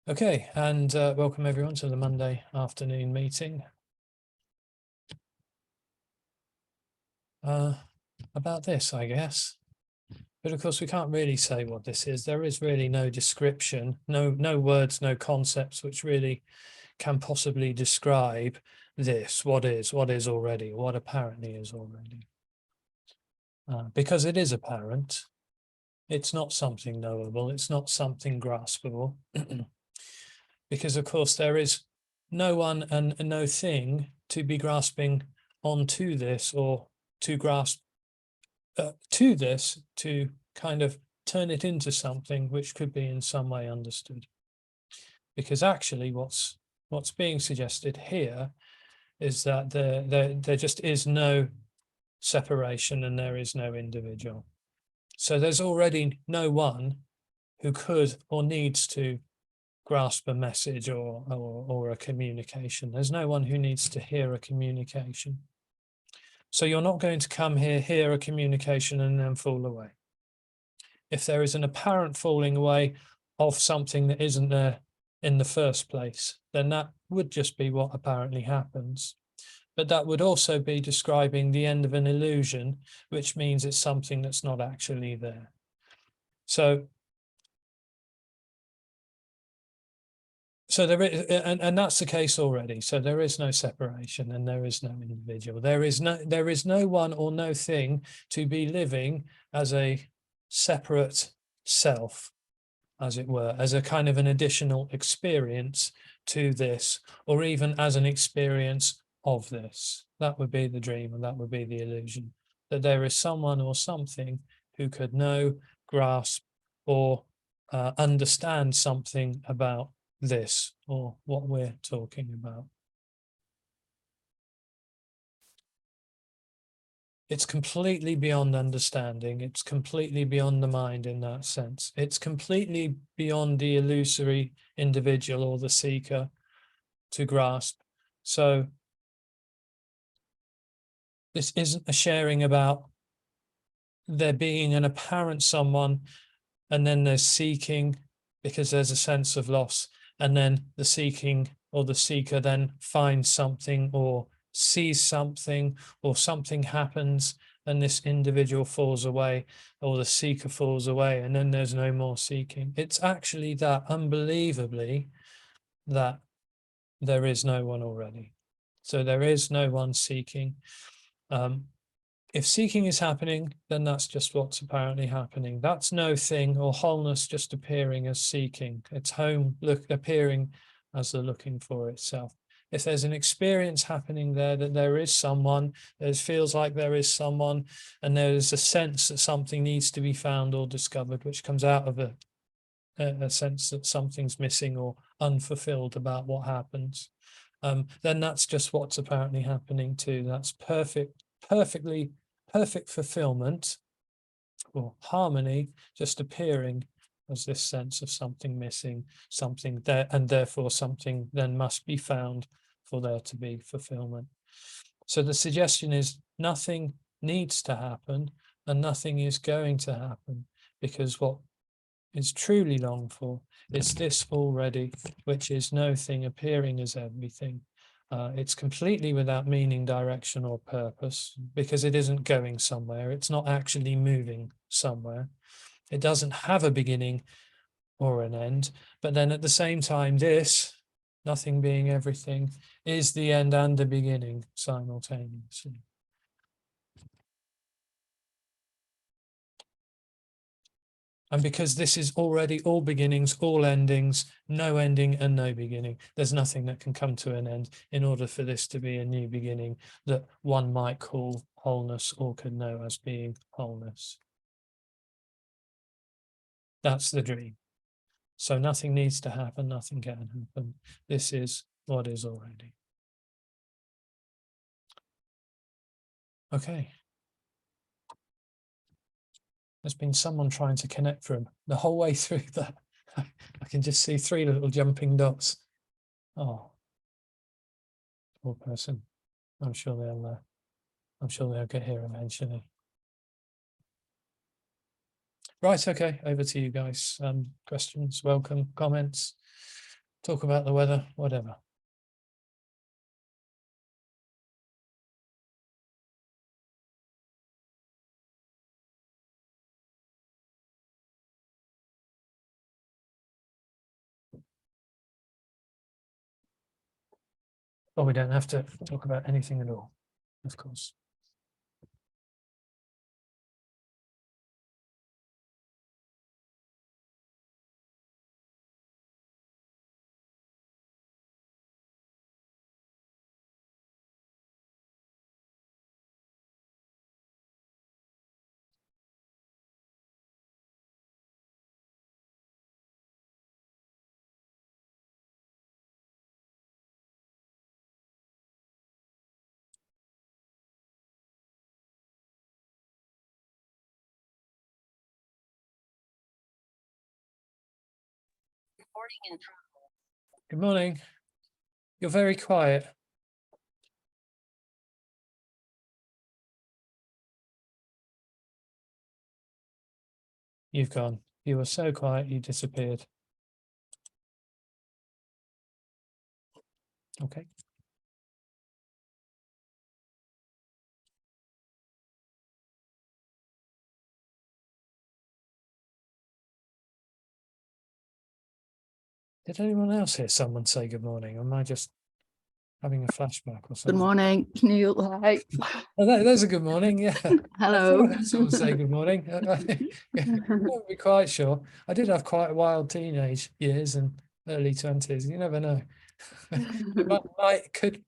Okay, and welcome everyone to the Monday afternoon meeting. About this, I guess. But of course, we can't really say what this is. There is really no description, no words, no concepts which really can possibly describe this, what is already, what apparently is already. Because it is apparent, it's not something knowable, it's not something graspable. Because of course there is no one and no thing to be grasping onto this, or to grasp to this, to kind of turn it into something which could be in some way understood. Because actually what's being suggested here is that there just is no separation and there is no individual. So there's already no one who could or needs to grasp a message or a communication. There's no one who needs to hear a communication. So you're not going to come here, hear a communication and then fall away. If there is an apparent falling away of something that isn't there in the first place, then that would just be what apparently happens. But that would also be describing the end of an illusion, which means it's something that's not actually there. So there is, and that's the case already. So there is no separation and there is no individual. There is no one or no thing to be living as a separate self, as it were, as a kind of an additional experience to this, or even as an experience of this. That would be the dream, and that would be the illusion, that there is someone or something who could know, grasp, or understand something about this, or what we're talking about. It's completely beyond understanding. It's completely beyond the mind in that sense. It's completely beyond the illusory individual or the seeker to grasp. So this isn't a sharing about there being an apparent someone and then there's seeking because there's a sense of loss, and then the seeking or the seeker then finds something or sees something, or something happens and this individual falls away, or the seeker falls away, and then there's no more seeking. It's actually that unbelievably that there is no one already. So there is no one seeking. If seeking is happening, then that's just what's apparently happening. That's no thing or wholeness just appearing as seeking. It's home appearing as the looking for itself. If there's an experience happening there, that there is someone, it feels like there is someone, and there is a sense that something needs to be found or discovered, which comes out of a sense that something's missing or unfulfilled about what happens, then that's just what's apparently happening too. That's perfect fulfillment or harmony, just appearing as this sense of something missing, something there, and therefore something then must be found for there to be fulfillment. So the suggestion is nothing needs to happen and nothing is going to happen, because what is truly longed for is this already, which is no thing appearing as everything. It's completely without meaning, direction, or purpose, because it isn't going somewhere. It's not actually moving somewhere. It doesn't have a beginning or an end. But then at the same time, this, nothing being everything, is the end and the beginning simultaneously. And because this is already all beginnings, all endings, no ending and no beginning, there's nothing that can come to an end in order for this to be a new beginning that one might call wholeness or could know as being wholeness. That's the dream. So nothing needs to happen, nothing can happen. This is what is already. Okay. There's been someone trying to connect from the whole way through that. I can just see 3 little jumping dots. Oh, poor person. I'm sure they'll get here eventually. Right, okay, over to you guys. Questions, welcome, comments. talk about the weather, whatever. Well, we don't have to talk about anything at all, of course. Good morning. You're very quiet. You've gone. You were so quiet, you disappeared. Okay. Did anyone else hear someone say good morning? Or am I just having a flashback or Good something? morning, Neil. Hi. Oh, there's a good morning. Yeah. Hello. I heard someone say good morning. I won't be quite sure. I did have quite wild teenage years and early 20s. You never know. It could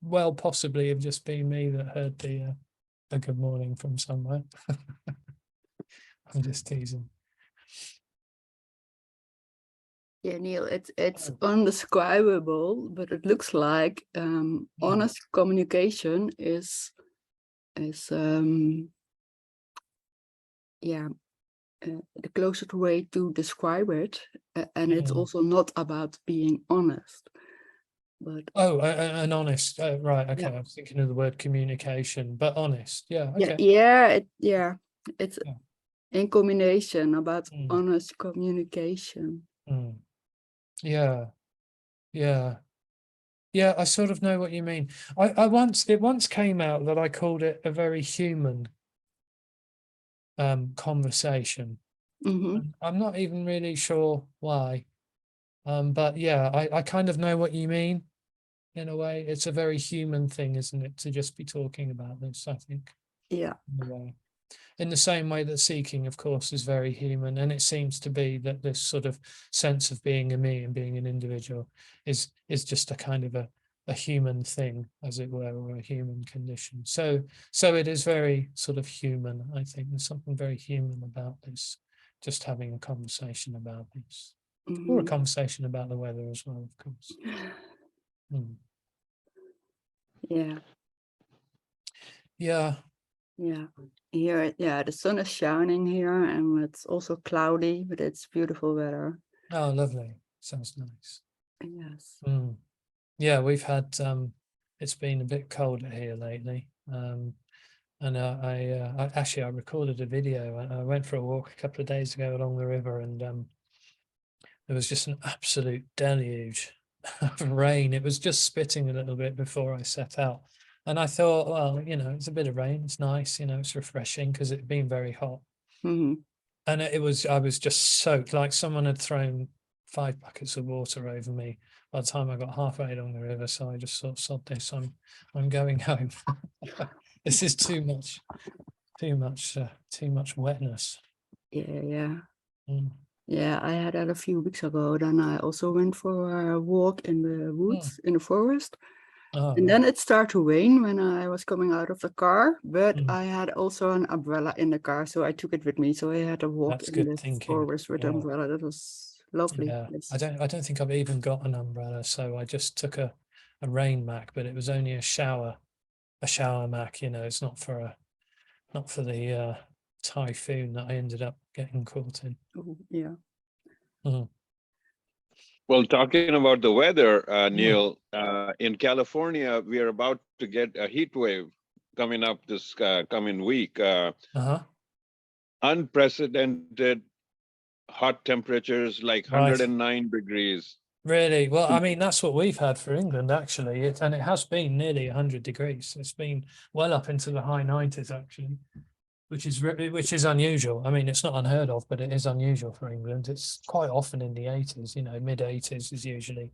well possibly have just been me that heard the a good morning from somewhere. I'm just teasing. Yeah, Neil, it's undescribable, but it looks like honest communication is yeah, the closest way to describe it, and it's also not about being honest, but an honest, right? Okay, yeah. I was thinking of the word communication, but honest, yeah. Yeah, Okay. it's Yeah. in combination about honest communication. Yeah, yeah. Yeah, I sort of know what you mean. It once came out that I called it a very human conversation. I'm not even really sure why. But yeah, I kind of know what you mean in a way. It's a very human thing, isn't it, to just be talking about this, I think. Yeah. In a way. In the same way that seeking, of course, is very human. And it seems to be that this sort of sense of being a me and being an individual is just a kind of a human thing, as it were, or a human condition. So it is very sort of human, I think. There's something very human about this, just having a conversation about this. Or a conversation about the weather as well, of course. Yeah. Yeah. Yeah. Here, yeah, the sun is shining here and it's also cloudy, but it's beautiful weather. Oh, lovely. Sounds nice. Yes. Yeah, we've had it's been a bit colder here lately. And I actually recorded a video. I went for a walk a couple of days ago along the river, and there was just an absolute deluge of rain. It was just spitting a little bit before I set out. And I thought, well, it's a bit of rain. It's nice, it's refreshing because it had been very hot. And I was just soaked, like someone had thrown 5 buckets of water over me by the time I got halfway along the river. So I just thought, sod this, I'm going home. This is too much wetness. Yeah. Yeah, I had that a few weeks ago. Then I also went for a walk in the woods, in the forest. And then it started to rain when I was coming out of the car, but I had also an umbrella in the car, so I took it with me. So I had a walk That's in good the thinking. forest with an umbrella. That was lovely. Yeah, Yes. I don't think I've even got an umbrella, so I just took a rain mac, but it was only a shower mac. It's not for the typhoon that I ended up getting caught in. Yeah. Well, talking about the weather, Neil, in California, we are about to get a heat wave coming up this coming week. Unprecedented hot temperatures, like 109 degrees. Really? Well, I mean, that's what we've had for England, actually. And it has been nearly 100 degrees. It's been well up into the high 90s, actually, which is unusual. I mean, it's not unheard of, but it is unusual for England. It's quite often in the 80s, mid 80s is usually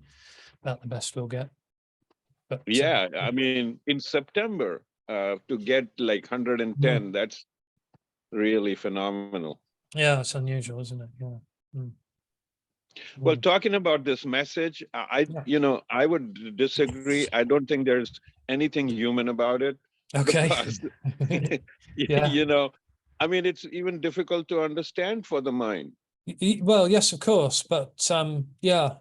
about the best we'll get. But yeah, I mean, in September, to get like 110, that's really phenomenal. Yeah, it's unusual, isn't it? Yeah. Well, talking about this message, I would disagree. I don't think there's anything human about it. Okay. Because, Yeah. I mean, it's even difficult to understand for the mind. Well, yes, of course, but yeah.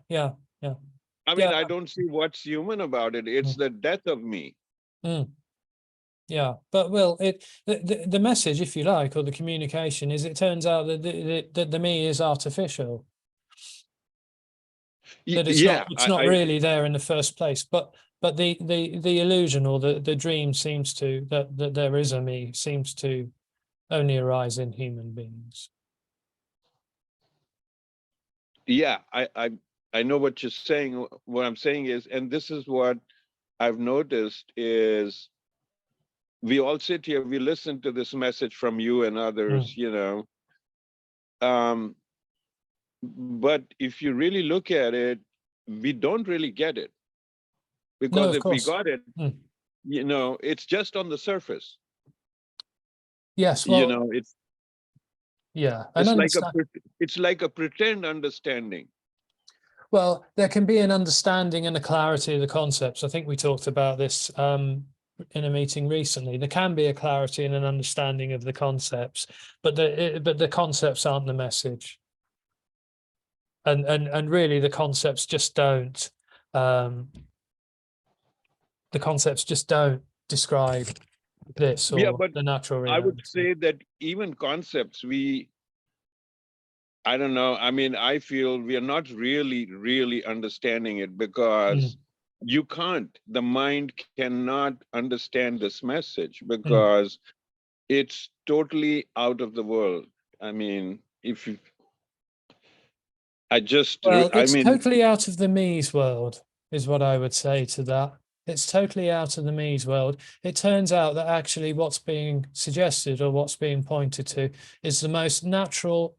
I mean, I don't see what's human about it. It's the death of me. Yeah, but well, the message, if you like, or the communication is, it turns out that the me is artificial. That it's not really there in the first place, but the illusion or the dream seems to that there is a me seems to only arise in human beings. Yeah, I know what you're saying. What I'm saying is, and this is what I've noticed is, we all sit here, we listen to this message from you and others, but if you really look at it, we don't really get it. Because if we got it, it's just on the surface. Yes, well, it's yeah, it's like a pretend understanding. Well, there can be an understanding and a clarity of the concepts. I think we talked about this in a meeting recently. There can be a clarity and an understanding of the concepts, but the concepts aren't the message. And really, the concepts just don't. The concepts just don't describe this or the natural reality. I would say that even concepts, I don't know. I mean, I feel we are not really understanding it, because you can't. The mind cannot understand this message because it's totally out of the world. I mean, it's totally out of the me's world, is what I would say to that. It's totally out of the me's world. It turns out that actually what's being suggested or what's being pointed to is the most natural,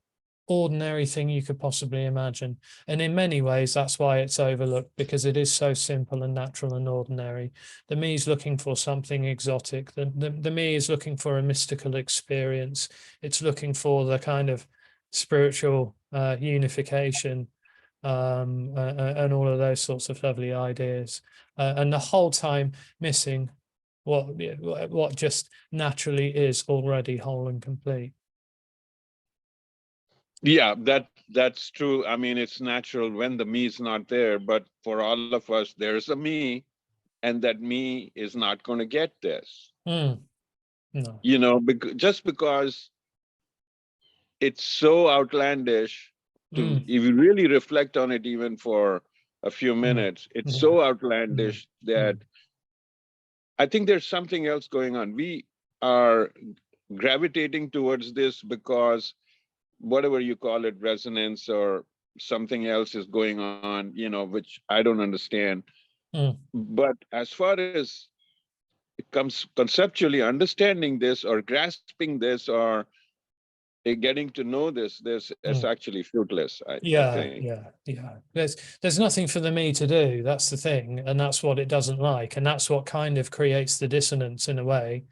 ordinary thing you could possibly imagine. And in many ways, that's why it's overlooked, because it is so simple and natural and ordinary. The me is looking for something exotic. The me is looking for a mystical experience. It's looking for the kind of spiritual unification and all of those sorts of lovely ideas, and the whole time missing what just naturally is already whole and complete. Yeah, that's true. I mean, it's natural when the me is not there, but for all of us, there's a me, and that me is not going to get this. No. Just because it's so outlandish, if you really reflect on it even for a few minutes, it's so outlandish that I think there's something else going on. We are gravitating towards this because whatever you call it, resonance or something else is going on, which I don't understand. But as far as it comes conceptually understanding this or grasping this or getting to know this is actually fruitless, I think. Yeah. There's nothing for the me to do. That's the thing, and that's what it doesn't like, and that's what kind of creates the dissonance in a way.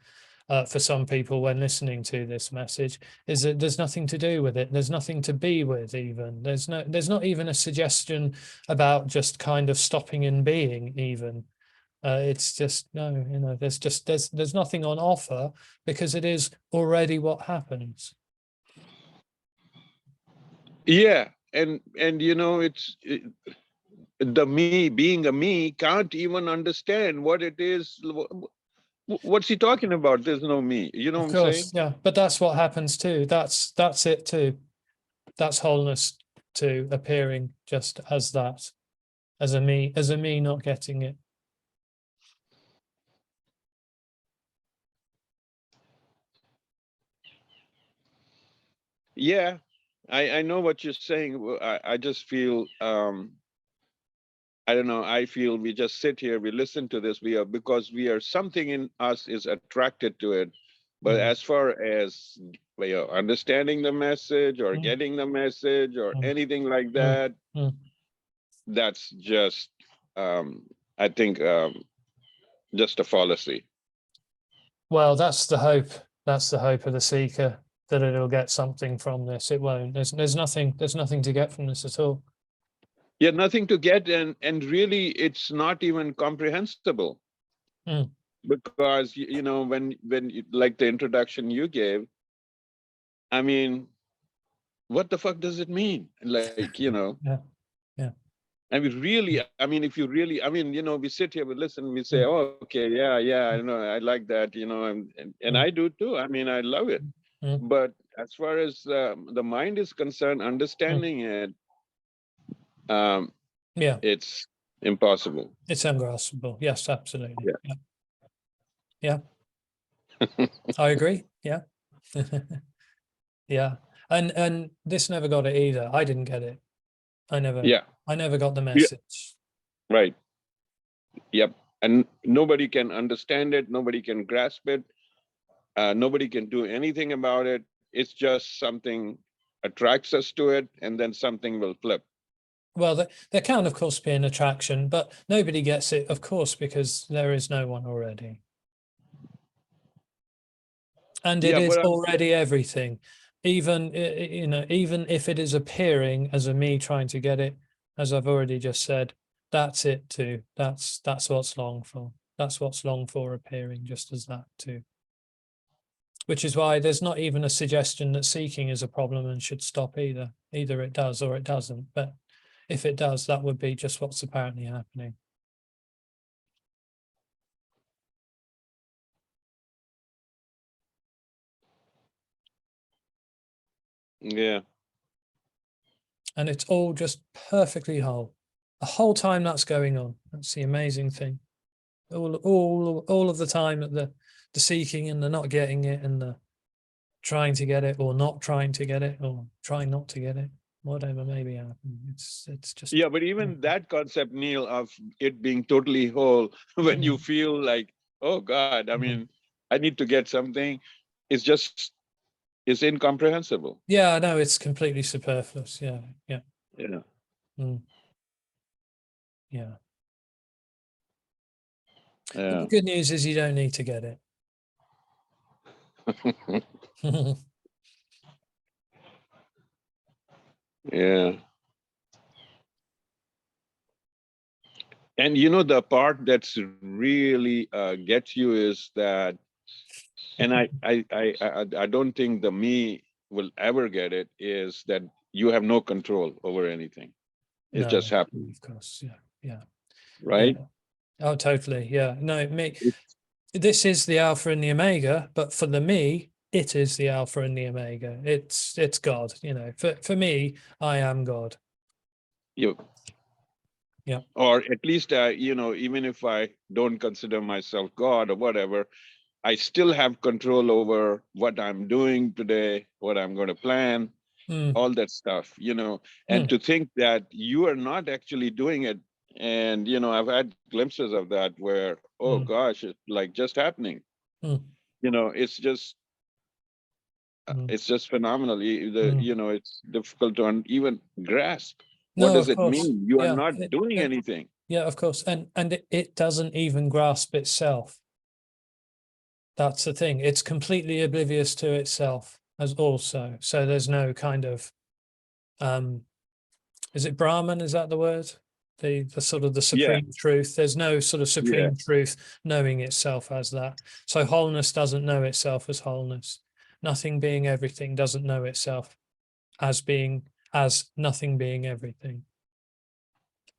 For some people when listening to this message, is that there's nothing to do with it. There's nothing to be with even. There's not even a suggestion about just kind of stopping in being even. It's just no, there's nothing on offer because it is already what happens. Yeah, and the me being a me can't even understand what it is. What's he talking about? There's no me. You know what I'm saying? Yeah, but that's what happens too. That's it too. That's wholeness too, appearing just as that, as a me not getting it. Yeah, I know what you're saying. I just feel I don't know, I feel we just sit here, we listen to this, because something in us is attracted to it. But as far as understanding the message or getting the message or anything like that, that's just, I think, just a fallacy. Well, that's the hope. That's the hope of the seeker, that it'll get something from this. It won't. There's nothing to get from this at all. Yeah, nothing to get, and really it's not even comprehensible. Because when like the introduction you gave, I mean, what the fuck does it mean? Like, Yeah. I mean, really, I mean, if you really, I mean, we sit here, we listen, we say, oh, okay, yeah, I know, I like that, and I do too. I mean, I love it. But as far as the mind is concerned, understanding it, it's impossible. It's ungraspable. Yes, absolutely. Yeah. I agree. Yeah. Yeah. And this never got it either. I didn't get it. I never got the message. Right. Yep. And nobody can understand it. Nobody can grasp it. Nobody can do anything about it. It's just something attracts us to it, and then something will flip. Well, there can, of course, be an attraction, but nobody gets it, of course, because there is no one already. And it is already everything. Even, even if it is appearing as a me trying to get it, as I've already just said, that's it too. That's what's longed for. That's what's longed for appearing, just as that too. Which is why there's not even a suggestion that seeking is a problem and should stop either. Either it does or it doesn't. But if it does, that would be just what's apparently happening. Yeah. And it's all just perfectly whole. The whole time that's going on. That's the amazing thing. All of the time at the seeking and the not getting it and the trying to get it or not trying to get it or trying not to get it, whatever may be happening. It's just, yeah, but even that concept, Neil, of it being totally whole, when you feel like, oh God, I mean, I need to get something, it's incomprehensible. Yeah, no, it's completely superfluous. Yeah. Yeah. Yeah. The good news is you don't need to get it. Yeah. And the part that's really gets you is that, and I don't think the me will ever get it, is that you have no control over anything. It just happens. Of course. Yeah. Right? Yeah. Oh, totally. Yeah. No, this is the alpha and the omega, but for the me, it is the alpha and the omega. It's God, for me, I am God. Yeah. Or at least, even if I don't consider myself God or whatever, I still have control over what I'm doing today, what I'm going to plan, all that stuff, and to think that you are not actually doing it. And, I've had glimpses of that where, oh gosh, it's like just happening. It's just phenomenal. It's difficult to even grasp. What does it mean? You are not doing anything. Yeah, of course. And it doesn't even grasp itself. That's the thing. It's completely oblivious to itself as also. So there's no kind of, is it Brahman? Is that the word? The sort of the supreme truth. There's no sort of supreme truth knowing itself as that. So wholeness doesn't know itself as wholeness. Nothing being everything doesn't know itself as nothing being everything.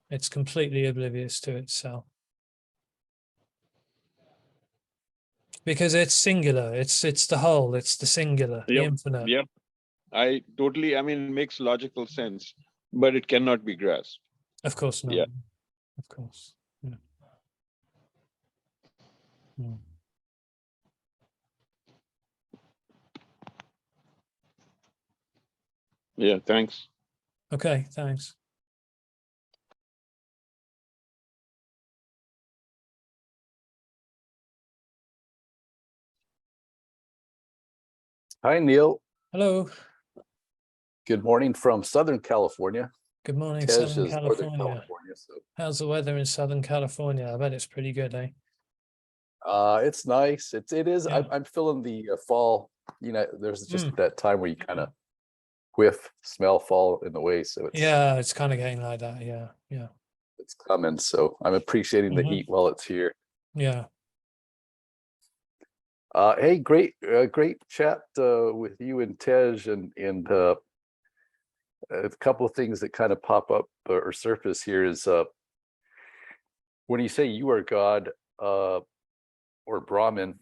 It's completely oblivious to itself. Because it's singular. It's the whole. It's the singular, the infinite. Yep. I mean, it makes logical sense, but it cannot be grasped. Of course not. Yeah. Of course. Yeah. Yeah, thanks. Okay, thanks. Hi, Neil. Hello. Good morning from Southern California. Good morning, Tej Southern is Northern California. California. So, How's the weather in Southern California? I bet it's pretty good, eh? it's nice. It is. Yeah. I'm feeling the fall. You know, there's just that time where you kind of smell fall in the way. So it's kind of getting like that. Yeah, yeah. It's coming. So I'm appreciating the heat while it's here. Yeah. Hey, great chat with you and Tej, and a couple of things that kind of pop up or surface here is when you say you are God or Brahman,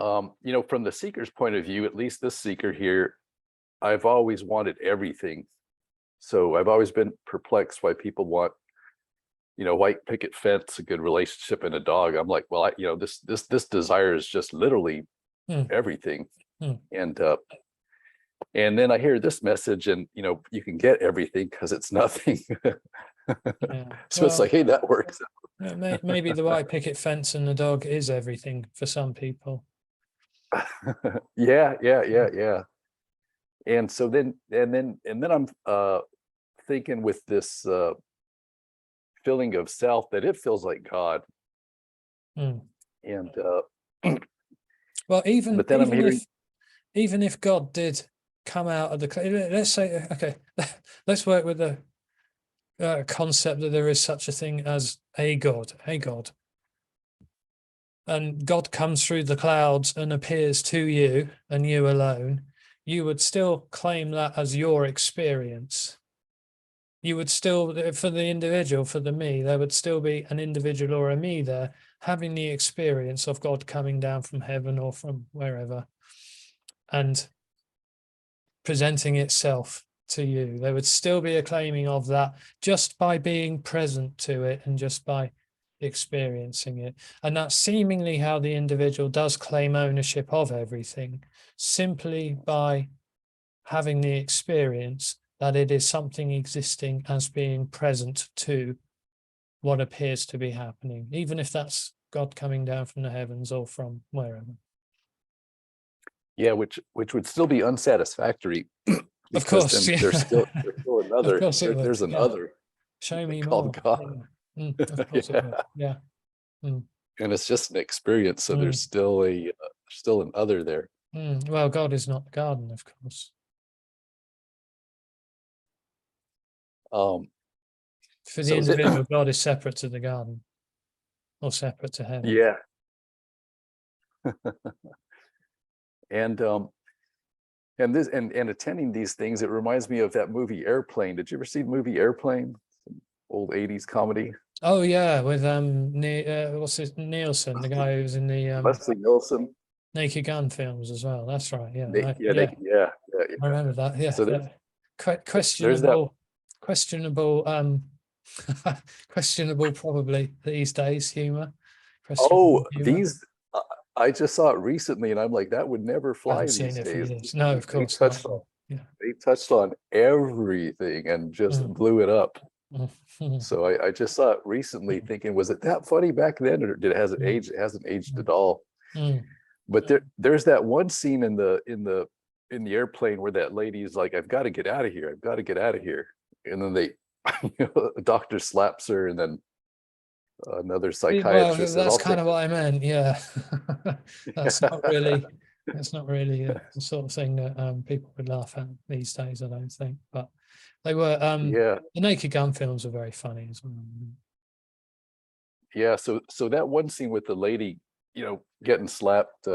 you know, from the seeker's point of view, at least this seeker here, I've always wanted everything. So I've always been perplexed why people want, you know, white picket fence, a good relationship, and a dog. I'm like, well, you know, this desire is just literally everything. And then I hear this message, and you know, you can get everything because it's nothing. So it's like, hey, that works. Maybe the white picket fence and the dog is everything for some people. Yeah. And so then I'm thinking with this feeling of self that it feels like God. And well, even I'm hearing, even if God did come out of the, let's say, okay, let's work with the concept that there is such a thing as a God, and God comes through the clouds and appears to you and you alone, you would still claim that as your experience. You would still, for the individual, for the me, there would still be an individual or a me there having the experience of God coming down from heaven or from wherever and presenting itself to you. There would still be a claiming of that just by being present to it and just by experiencing it. And that's seemingly how the individual does claim ownership of everything, simply by having the experience that it is something existing as being present to what appears to be happening, even if that's God coming down from the heavens or from wherever. Yeah, which would still be unsatisfactory. Of course, then yeah. there's still another. Of course it would, There's an yeah. other. Show me called more. God. Of course it would. Yeah. And it's just an experience. So there's still an other there. Well, God is not the garden, of course. For the individual, God is separate to the garden or separate to heaven. Yeah. And attending these things, it reminds me of that movie Airplane. Did you ever see the movie Airplane? Old 80s comedy. Oh yeah, with what's his Nielsen, the guy who's in the Leslie Nielsen. Naked Gun films as well. That's right. Yeah. Yeah. I remember that. Yeah. So questionable questionable probably these days humor. These I just saw it recently, and I'm like, that would never fly these days. No, of course not. They touched on everything and just blew it up. So I just saw it recently, thinking, was it that funny back then, or did it hasn't aged? It hasn't aged at all. But there's that one scene in the airplane where that lady's like, I've got to get out of here. I've got to get out of here. And then a doctor slaps her, and then another psychiatrist. Well, that's kind of what I meant. Yeah. That's not really the sort of thing that people would laugh at these days, I don't think. But they were the Naked Gun films are very funny as well. Yeah, so that one scene with the lady, you know, getting slapped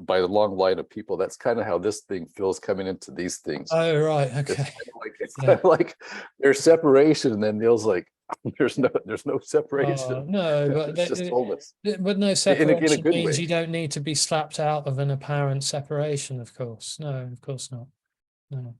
by the long line of people, that's kind of how this thing feels coming into these things. Oh right, okay. It's kind of like there's separation, and then Neil's like, there's no separation. No, but it's just wholeness. But no separation in a good means way. you don't need to be slapped out of an apparent separation, of course. No, of course not. No.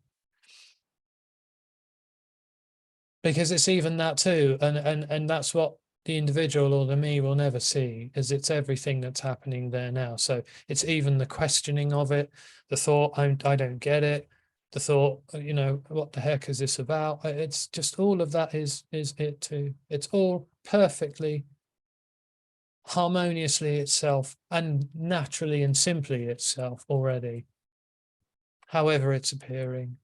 Because it's even that too, and that's what the individual or the me will never see, is it's everything that's happening there now. So it's even the questioning of it, the thought, I don't get it, the thought, you know, what the heck is this about? It's just all of that is it too. It's all perfectly harmoniously itself and naturally and simply itself already, however it's appearing.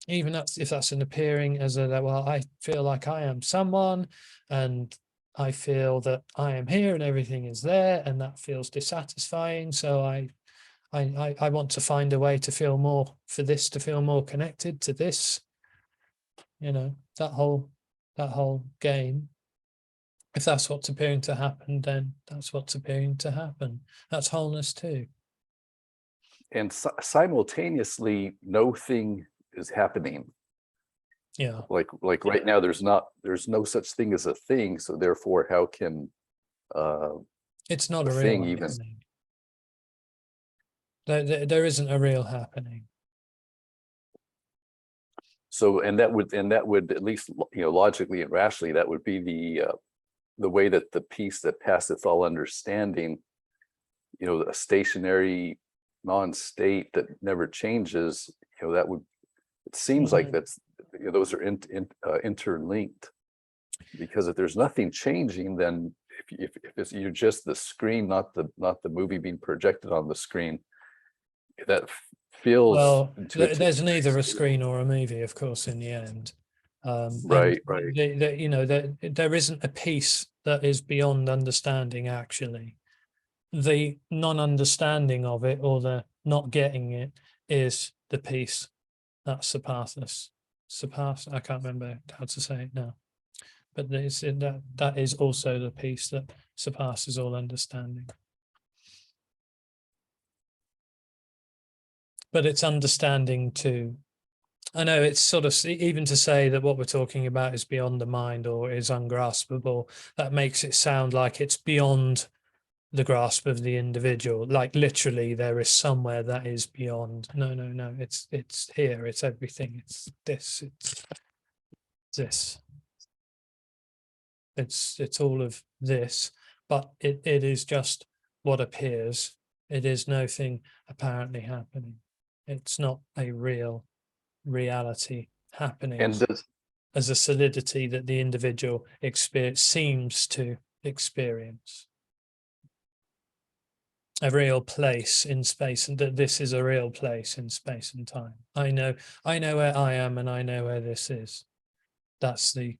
Even if that's an appearing as a, well, I feel like I am someone, and I feel that I am here and everything is there, and that feels dissatisfying. So I want to find a way to feel more, for this to feel more connected to this, you know, that whole game. If that's what's appearing to happen, then that's what's appearing to happen. That's wholeness too. And simultaneously, no thing is happening. Yeah. Like right now, there's no such thing as a thing. So therefore, how can it's not a thing real even? happening. There isn't a real happening. So, and that would at least, you know, logically and rationally, that would be the way that the peace that passeth all understanding, you know, a stationary non-state that never changes, you know, that would, it seems like that's, you know, those are interlinked, because if there's nothing changing, then if it's, you're just the screen, not the movie being projected on the screen, that feels, well, there's neither a screen or a movie, of course, in the end. Right. You know, there isn't a peace that is beyond understanding. Actually, the non-understanding of it, or the not getting it, is the peace that surpasses. I can't remember how to say it now, but that is also the peace that surpasses all understanding. But it's understanding too. I know it's sort of, even to say that what we're talking about is beyond the mind or is ungraspable, that makes it sound like it's beyond the grasp of the individual. Like literally there is somewhere that is beyond. No. It's here. It's everything. It's this. It's this. It's all of this, but it is just what appears. It is no thing apparently happening. It's not a real reality happening, and as a solidity that the individual seems to experience. A real place in space, and that this is a real place in space and time. I know where I am, and I know where this is. That's the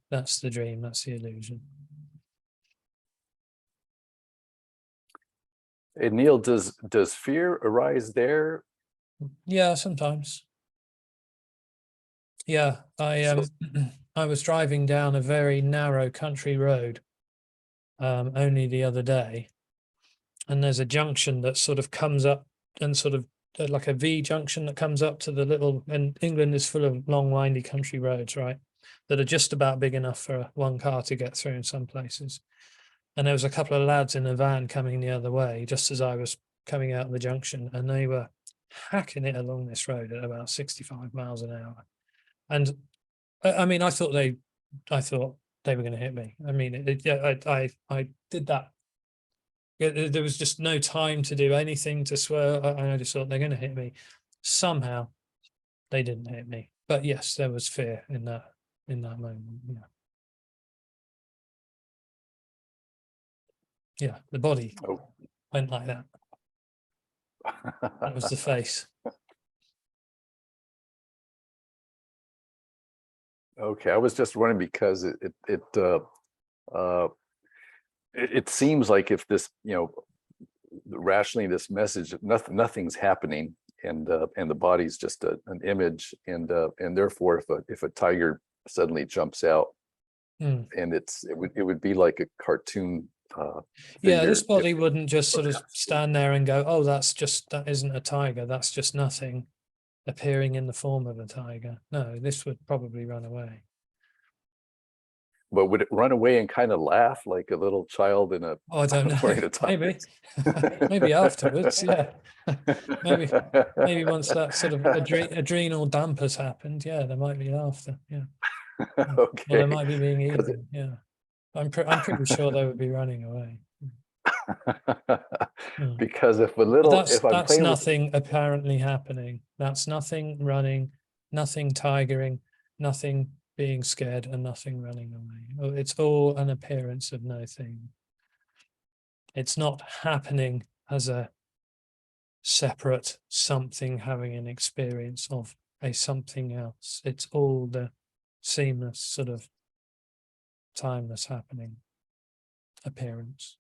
dream, that's the illusion. And Neil, does fear arise there? Yeah, sometimes. Yeah, I was driving down a very narrow country road only the other day, and there's a junction that sort of comes up, and sort of like a V junction that comes up to the little, and England is full of long windy country roads, right, that are just about big enough for one car to get through in some places. And there was a couple of lads in a van coming the other way just as I was coming out of the junction, and they were hacking it along this road at about 65 miles an hour. And I mean, I thought they were going to hit me. I mean, I did that. There was just no time to do anything to swerve. I just thought they're going to hit me. Somehow they didn't hit me. But yes, there was fear in that moment. Yeah, the body went like that. That was the face. Okay, I was just wondering because it seems like if this, you know, rationally this message, nothing's happening, and the body's just an image, and therefore if a tiger suddenly jumps out, and it would be like a cartoon. Yeah, this body wouldn't just sort of stand there and go, oh, that isn't a tiger, that's just nothing appearing in the form of a tiger. No, this would probably run away. But would it run away and kind of laugh like a little child in a? Oh, I don't know. Maybe, maybe afterwards. Yeah, maybe once that sort of adrenal dump has happened. Yeah, there might be laughter. Yeah. Okay. Well, they might be being eaten. Yeah, I'm pretty sure they would be running away. Because if that's nothing apparently happening. That's nothing running, nothing tigering, nothing being scared and nothing running away. It's all an appearance of no thing. It's not happening as a separate something having an experience of a something else. It's all the seamless sort of timeless happening appearance.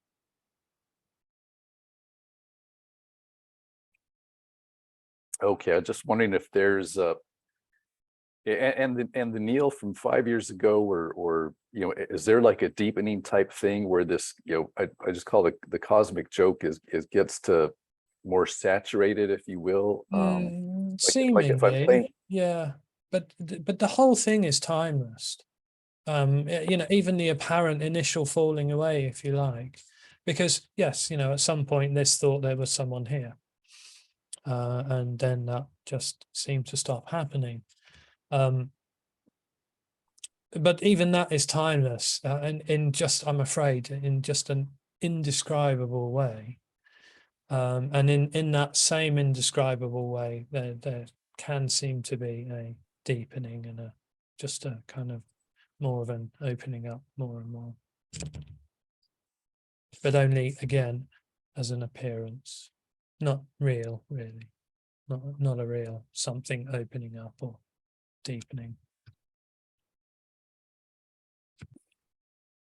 Okay, I'm just wondering if there's and the Neil from 5 years ago, or you know, is there like a deepening type thing where this, you know, I just call it the cosmic joke is gets to more saturated, if you will. Like if I'm playing, Yeah, but the whole thing is timeless. You know, even the apparent initial falling away, if you like, because yes, you know, at some point this thought there was someone here. And then that just seemed to stop happening. But even that is timeless, and in just, I'm afraid, in just an indescribable way. And in that same indescribable way, there can seem to be a deepening and just a kind of more of an opening up more and more. But only, again, as an appearance, not real, really. Not a real something opening up or deepening.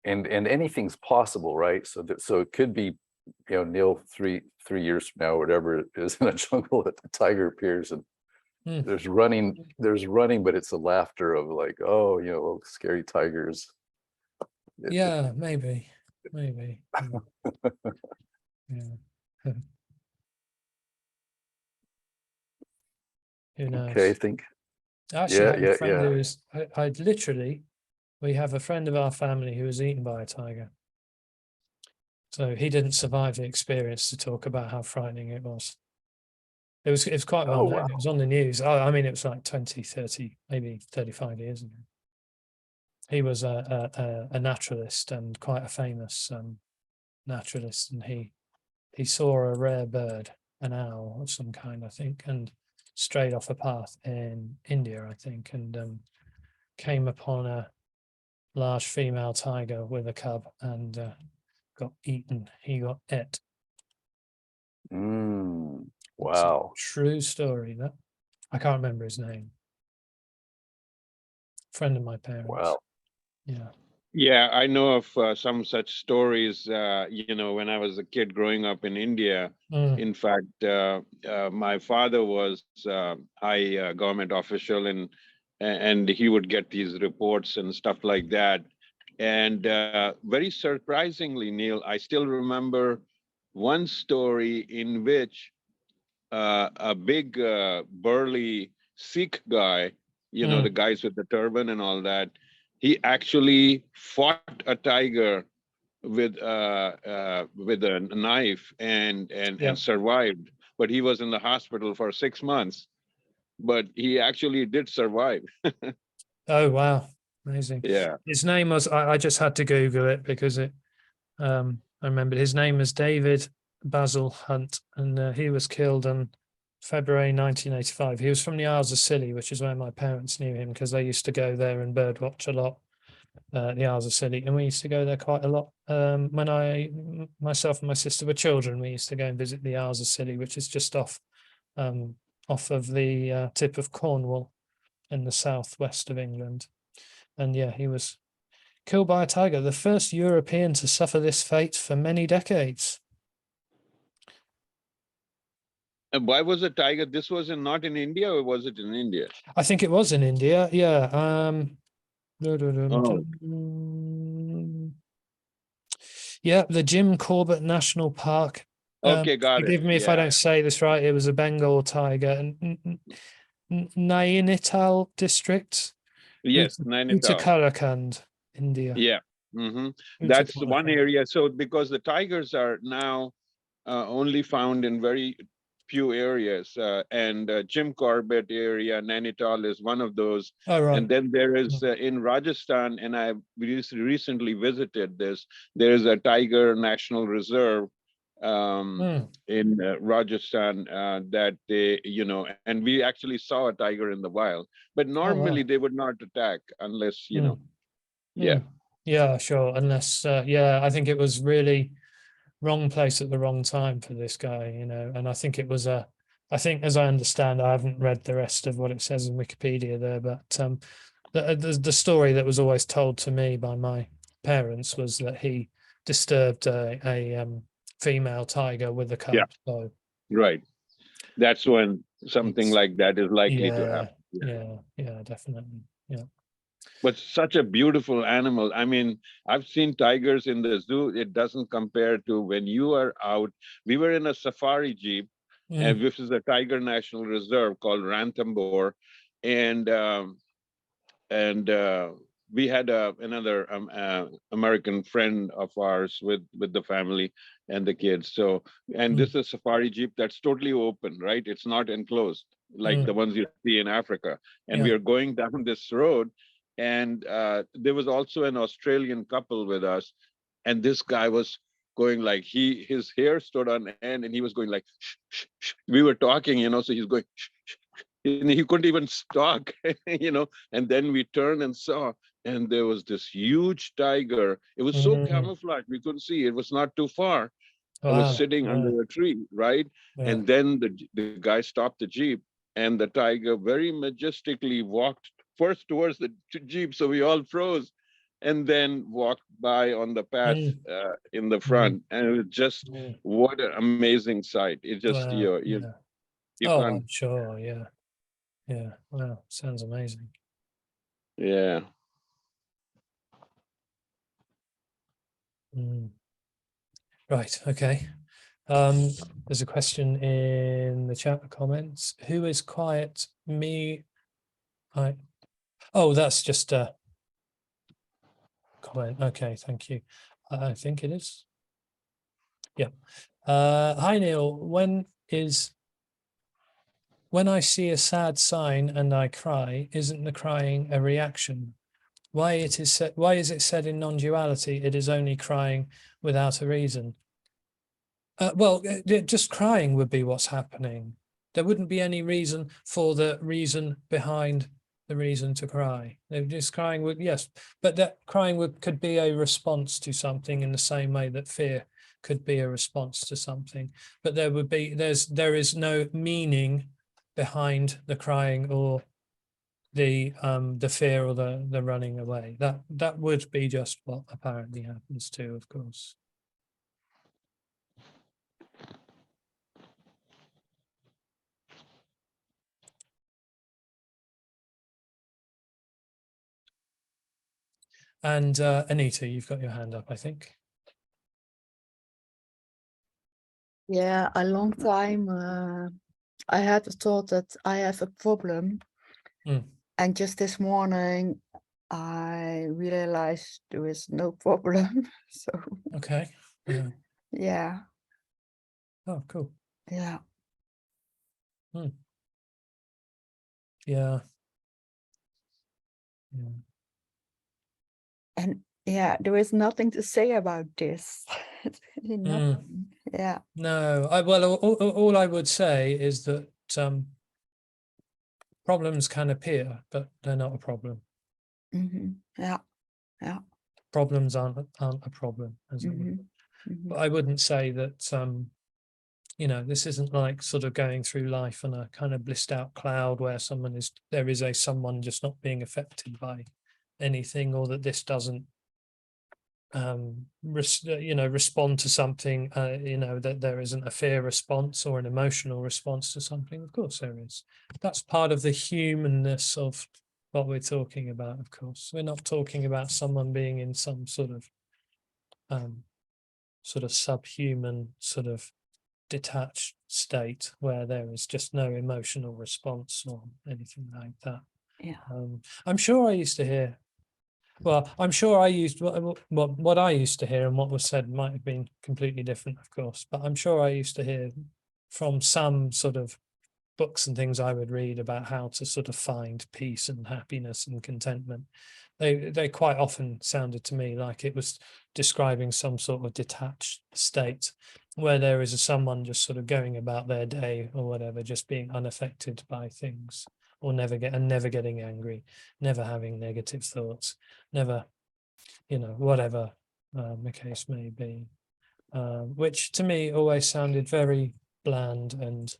and anything's possible, right? So so it could be, you know, Neil 3 years from now, whatever it is, in a jungle that the tiger appears and there's running, but it's a laughter of like, oh, you know, scary tigers. Yeah, maybe. Yeah. Who knows? Okay, I think. I actually have a friend who is, I literally, we have a friend of our family who was eaten by a tiger. So he didn't survive the experience to talk about how frightening it was. It was quite well known. Wow. It was on the news. I mean, it was like 20, 30, maybe 35 years ago. He was a naturalist and quite a famous naturalist, and he saw a rare bird, an owl of some kind, I think, and strayed off a path in India, I think, and came upon a large female tiger with a cub and got eaten. He got et. Wow. True story. That I can't remember his name. Friend of my parents. Wow. Yeah. Yeah, I know of some such stories. You know, when I was a kid growing up in India, in fact, my father was high government official, and he would get these reports and stuff like that. And very surprisingly, Neil, I still remember one story in which a big burly Sikh guy, you know, the guys with the turban and all that, he actually fought a tiger with a knife and survived. But he was in the hospital for 6 months. But he actually did survive. Oh wow, amazing! Yeah, his name was. I just had to Google it because it. I remember his name was David Basil Hunt, and he was killed in February 1985. He was from the Isles of Scilly, which is where my parents knew him because they used to go there and birdwatch a lot. The Isles of Scilly, and we used to go there quite a lot. When myself and my sister were children, we used to go and visit the Isles of Scilly, which is just off of the tip of Cornwall in the southwest of England. And yeah, he was killed by a tiger, the first European to suffer this fate for many decades. And why was a tiger? This was not in India, or was it in India? I think it was in India. Yeah. Yeah, the Jim Corbett National Park. Okay, got it. Forgive me if I don't say this right. It was a Bengal tiger. Nainital district. Yes, Nainital. Uttarakhand, India. Yeah, that's one area. So because the tigers are now only found in very few areas, and Jim Corbett area, Nainital is one of those. Oh, right. And then there is in Rajasthan, and I recently visited this, there is a tiger national reserve in Rajasthan that they, and we actually saw a tiger in the wild, but normally they would not attack unless, Yeah, sure. Unless, yeah, I think it was really wrong place at the wrong time for this guy, and I think it was I think, as I understand, I haven't read the rest of what it says in Wikipedia there, but the story that was always told to me by my parents was that he disturbed a female tiger with a cub. Yeah. So, right. That's when something like that is likely to happen. Yeah, definitely. Yeah. But such a beautiful animal. I mean, I've seen tigers in the zoo. It doesn't compare to when you are out. We were in a safari jeep, and this is a Tiger National Reserve called Ranthambore, and we had another American friend of ours with the family and the kids. So, and this is a safari jeep that's totally open, right? It's not enclosed like the ones you see in Africa. And we are going down this road, and there was also an Australian couple with us, and this guy was going like his hair stood on end, and he was going like shh, shh, shh. We were talking, so he's going shh, shh, and he couldn't even talk, and then we turned and saw, and there was this huge tiger. It was so camouflaged we couldn't see. It was not too far. It was sitting under a tree, right? And then the guy stopped the jeep, and the tiger very majestically walked first towards the jeep, so we all froze, and then walked by on the path in the front, and it was just what an amazing sight. It just you can't. I'm sure. Yeah. Wow, sounds amazing. Yeah. Right. Okay. There's a question in the chat comments. Who is quiet? Me? Oh, that's just a comment. Okay, thank you. I think it is. Yeah. Hi Neil. When I see a sad sign and I cry, isn't the crying a reaction? Why is it said in non-duality it is only crying without a reason? Well, just crying would be what's happening. There wouldn't be any reason for the reason behind the reason to cry. Just crying would, yes, but that crying could be a response to something in the same way that fear could be a response to something. But there is no meaning behind the crying or the fear or the running away. That would be just what apparently happens too, of course. And Anita, you've got your hand up, I think. Yeah, a long time I had the thought that I have a problem. And just this morning, I realized there is no problem. So okay. Yeah. Oh, cool. Yeah. Yeah. And yeah, there is nothing to say about this. It's really nothing. Yeah. No, all I would say is that problems can appear, but they're not a problem. Yeah. Problems aren't a problem, as it were. But I wouldn't say that this isn't like sort of going through life on a kind of blissed out cloud where there is someone just not being affected by anything, or that this doesn't respond to something, that there isn't a fear response or an emotional response to something. Of course there is. That's part of the humanness of what we're talking about. Of course, we're not talking about someone being in some sort of subhuman, sort of detached state where there is just no emotional response or anything like that. I'm sure I used to hear, well, I'm sure I used what I used to hear, and what was said might have been completely different, of course, but I'm sure I used to hear from some sort of books and things I would read about how to sort of find peace and happiness and contentment, they quite often sounded to me like it was describing some sort of detached state where there is someone just sort of going about their day or whatever, just being unaffected by things, or never getting angry, never having negative thoughts, never, whatever the case may be, which to me always sounded very bland and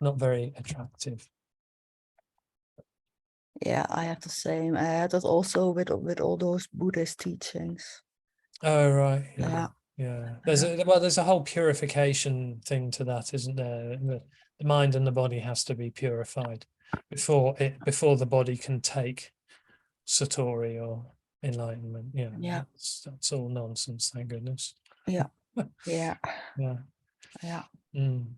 not very attractive. Yeah, I have the same. I had that also with all those Buddhist teachings. Oh, right. Yeah. Yeah. There's a whole purification thing to that, isn't there? The mind and the body has to be purified before the body can take satori or enlightenment. Yeah. That's all nonsense, thank goodness. Yeah. Yeah. Yeah. Yeah. And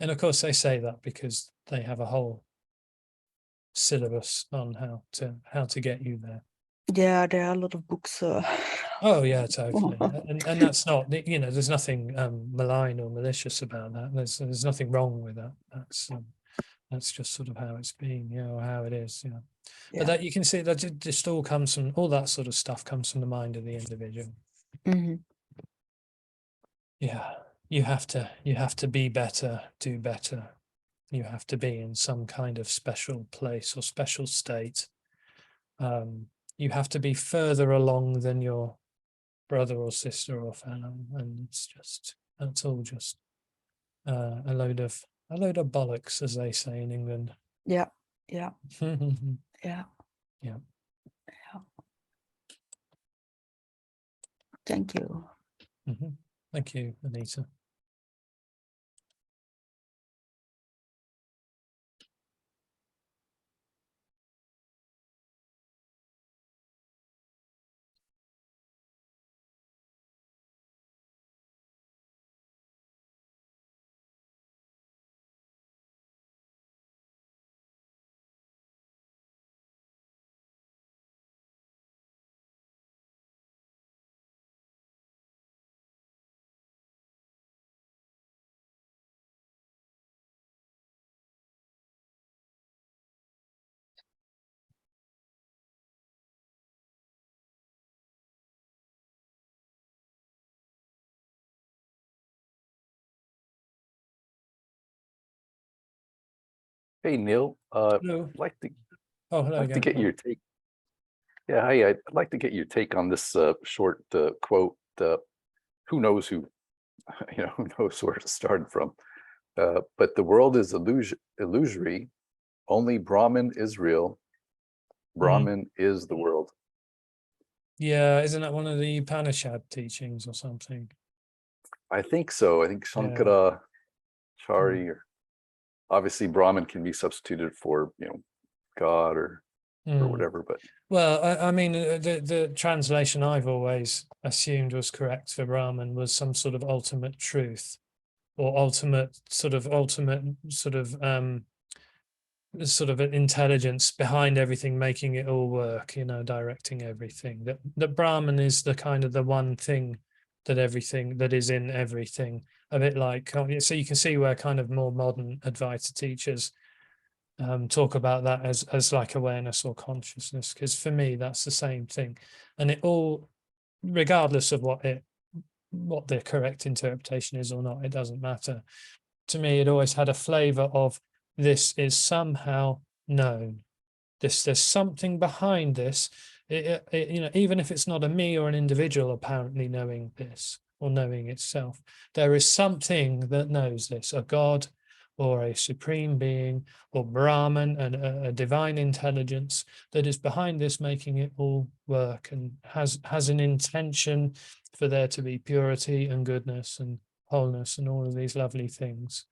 of course they say that because they have a whole syllabus on how to get you there. Yeah, there are a lot of books. Oh yeah, totally. And that's not, there's nothing malign or malicious about that. There's nothing wrong with that. That's just sort of how it's been, or how it is, Yeah. But that you can see that just all comes from, all that sort of stuff comes from the mind of the individual. Yeah, you have to be better, do better. You have to be in some kind of special place or special state. You have to be further along than your brother or sister or fellow, and that's all just a load of bollocks, as they say in England. Yeah. Yeah. Yeah. Yeah. Thank you. Thank you, Anita. Hey, Neil, Hello. I'd like to Hello like to again. get your take. Yeah, hi, I'd like to get your take on this short quote. Who knows who knows where it started from? But the world is illusory. Only Brahman is real. Brahman is the world. Yeah, isn't that one of the Upanishad teachings or something? I think so. I think Shankara Chari, or obviously Brahman can be substituted for God or whatever. But well, I mean, the translation I've always assumed was correct for Brahman was some sort of ultimate truth, or ultimate sort of an intelligence behind everything, making it all work, directing everything. That Brahman is the kind of the one thing that is in everything. A bit like, so you can see where kind of more modern Advaita teachers talk about that as like awareness or consciousness, because for me that's the same thing, and it all, regardless of what the correct interpretation is or not, it doesn't matter. To me, it always had a flavor of, this is somehow known. There's something behind this. Even if it's not a me or an individual apparently knowing this or knowing itself, there is something that knows this, a God or a supreme being or Brahman, and a divine intelligence that is behind this, making it all work, and has an intention for there to be purity and goodness and wholeness and all of these lovely things,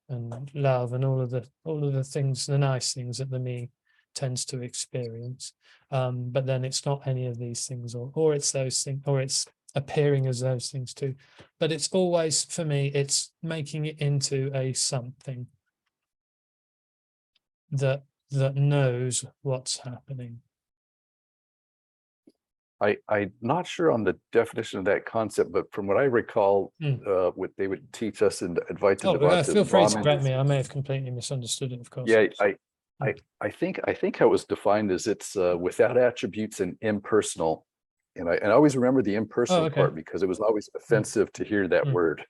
and love, and all of the things, the nice things that the me tends to experience. But then it's not any of these things, or it's those things, or it's appearing as those things too. But it's always, for me, it's making it into a something that knows what's happening. I'm not sure on the definition of that concept, but from what I recall, what they would teach us in Advaita Devata, feel free to correct me. I may have completely misunderstood it, of course. Yeah, I think how it was defined is it's without attributes and impersonal. And I always remember the impersonal part because it was always offensive to hear that word.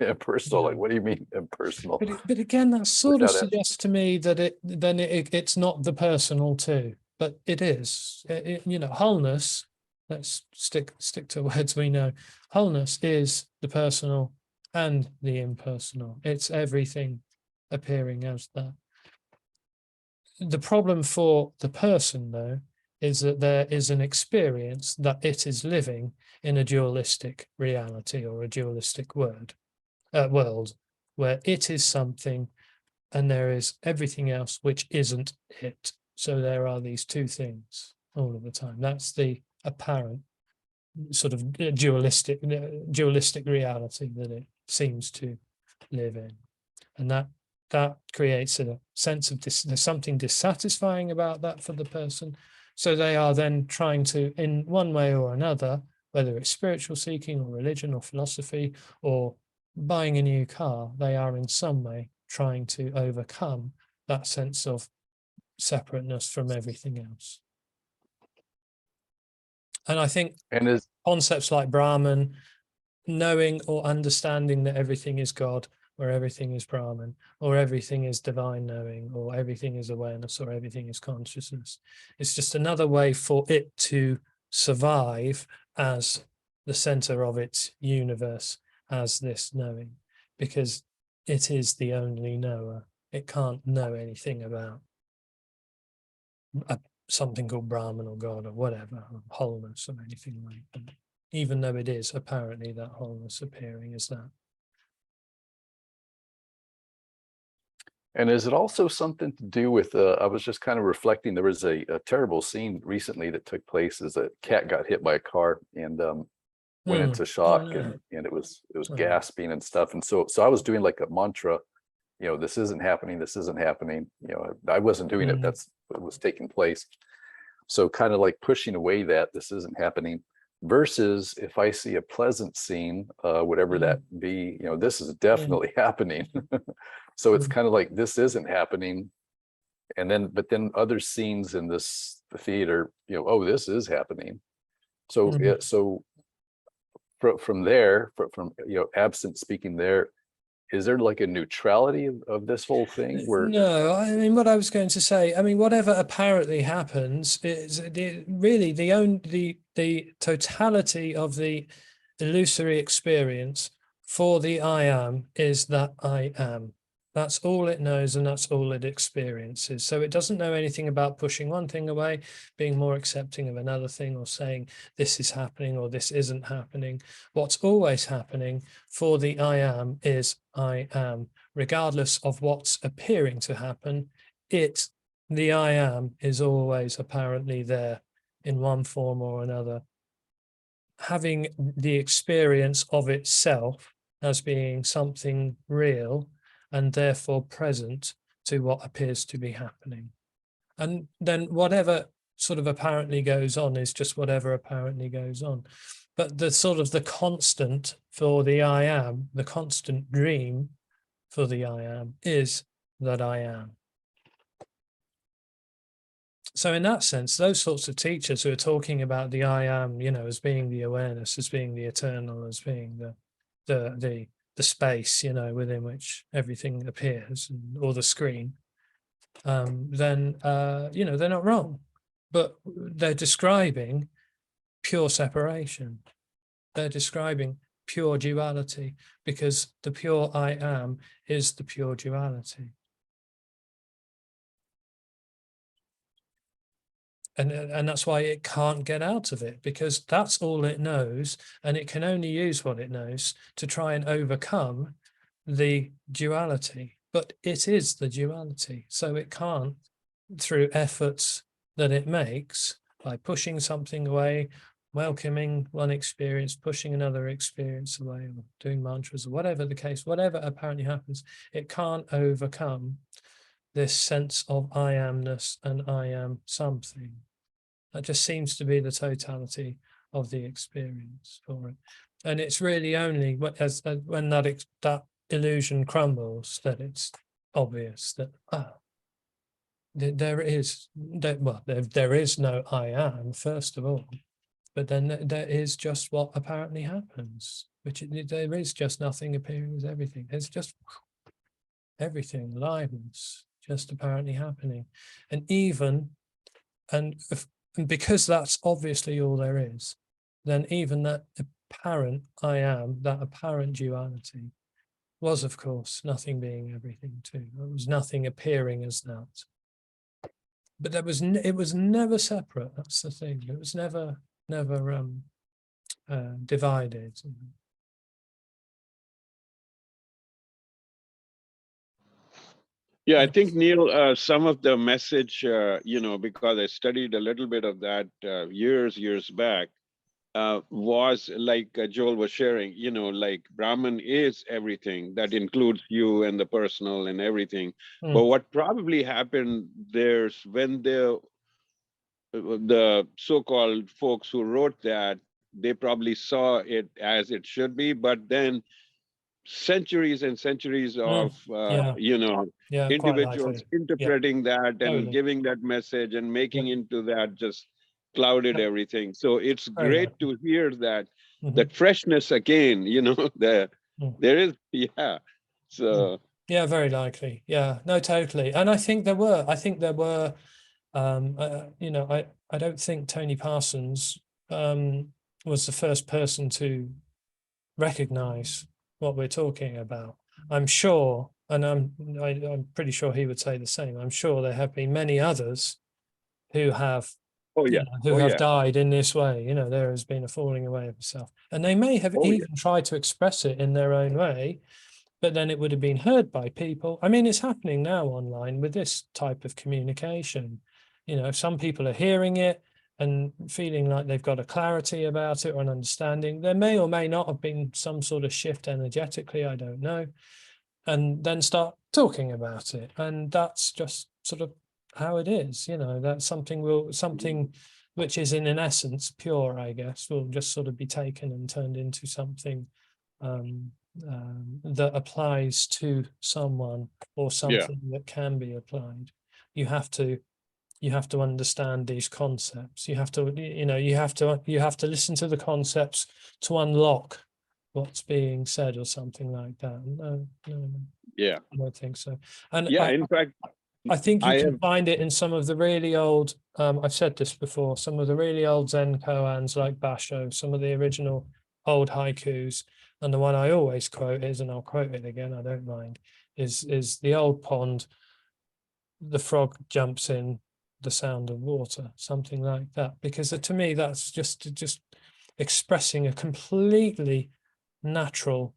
Impersonal, like, what do you mean impersonal? But again, that sort of suggests to me that it's not the personal too, but it is. You know, wholeness. Let's stick to words we know. Wholeness is the personal and the impersonal. It's everything appearing as that. The problem for the person, though, is that there is an experience that it is living in a dualistic reality or a dualistic world, where it is something and there is everything else which isn't it. So there are these two things all of the time. That's the apparent sort of dualistic reality that it seems to live in, and that creates a sense of there's something dissatisfying about that for the person. So they are then trying to, in one way or another, whether it's spiritual seeking or religion or philosophy or buying a new car, they are in some way trying to overcome that sense of separateness from everything else. And I think concepts like Brahman, knowing or understanding that everything is God, or everything is Brahman, or everything is divine knowing, or everything is awareness, or everything is consciousness. It's just another way for it to survive as the center of its universe, as this knowing, because it is the only knower. It can't know anything about something called Brahman or God or whatever, or wholeness or anything like that, even though it is apparently that wholeness appearing as that. And is it also something to do with, I was just kind of reflecting, there was a terrible scene recently that took place as a cat got hit by a car and went into shock, and it was gasping and stuff. And so I was doing like a mantra, you know, this isn't happening, this isn't happening. You know, I wasn't doing it, that's what was taking place. So kind of like pushing away that this isn't happening, versus if I see a pleasant scene, whatever that be, you know, this is definitely happening. So it's kind of like this isn't happening, and then but then other scenes in the theater, you know, oh, this is happening. So so from there, from you know, absent speaking there, is there like a neutrality of this whole thing where? No, I mean, what I was going to say, I mean, whatever apparently happens is really the totality of the illusory experience for the I am is that I am. That's all it knows, and that's all it experiences. So it doesn't know anything about pushing one thing away, being more accepting of another thing, or saying this is happening or this isn't happening. What's always happening for the I am is I am, regardless of what's appearing to happen. The I am is always apparently there in one form or another, having the experience of itself as being something real and therefore present to what appears to be happening. And then whatever sort of apparently goes on is just whatever apparently goes on. But the sort of the constant for the I am, the constant dream for the I am, is that I am. So in that sense, those sorts of teachers who are talking about the I am, you know, as being the awareness, as being the eternal, as being the space, you know, within which everything appears, or the screen, then you know, they're not wrong, but they're describing pure separation. They're describing pure duality, because the pure I am is the pure duality. And that's why it can't get out of it, because that's all it knows, and it can only use what it knows to try and overcome the duality. But it is the duality, so it can't, through efforts that it makes, by pushing something away, welcoming one experience, pushing another experience away, or doing mantras, or whatever the case, whatever apparently happens, it can't overcome this sense of I amness and I am something. That just seems to be the totality of the experience for it. And it's really only when that illusion crumbles that it's obvious that there is no I am, first of all, but then there is just what apparently happens, which there is just nothing appearing as everything. It's just everything, aliveness, just apparently happening. And because that's obviously all there is, then even that apparent I am, that apparent duality, was of course nothing being everything too. There was nothing appearing as that. But it was never separate. That's the thing. It was never divided. Yeah, I think, Neil, some of the message, because I studied a little bit of that years back, was like Joel was sharing, like Brahman is everything. That includes you and the personal and everything. But what probably happened there's when the so-called folks who wrote that, they probably saw it as it should be, but then centuries and centuries of individuals interpreting that and giving that message and making into that just clouded everything. So it's great to hear that that freshness again, there is so very likely, no, totally. And I think there were I don't think Tony Parsons was the first person to recognize what we're talking about. I'm sure, and I'm pretty sure he would say the same. I'm sure there have been many others who have died in this way. There has been a falling away of the self, and they may have even tried to express it in their own way, but then it would have been heard by people. I mean, it's happening now online with this type of communication. Some people are hearing it and feeling like they've got a clarity about it or an understanding. There may or may not have been some sort of shift energetically, I don't know, and then start talking about it. And that's just sort of how it is, that something which is in essence pure, I guess, will just sort of be taken and turned into something that applies to someone, or something that can be applied. You have to understand these concepts. You have to listen to the concepts to unlock what's being said, or something like that. No, I don't think so. And in fact, I think you can find it in some of the really old, I've said this before, some of the really old Zen koans like Basho, some of the original old haikus. And the one I always quote is, and I'll quote it again, I don't mind, is the old pond, the frog jumps in, the sound of water, something like that. Because to me, that's just expressing a completely natural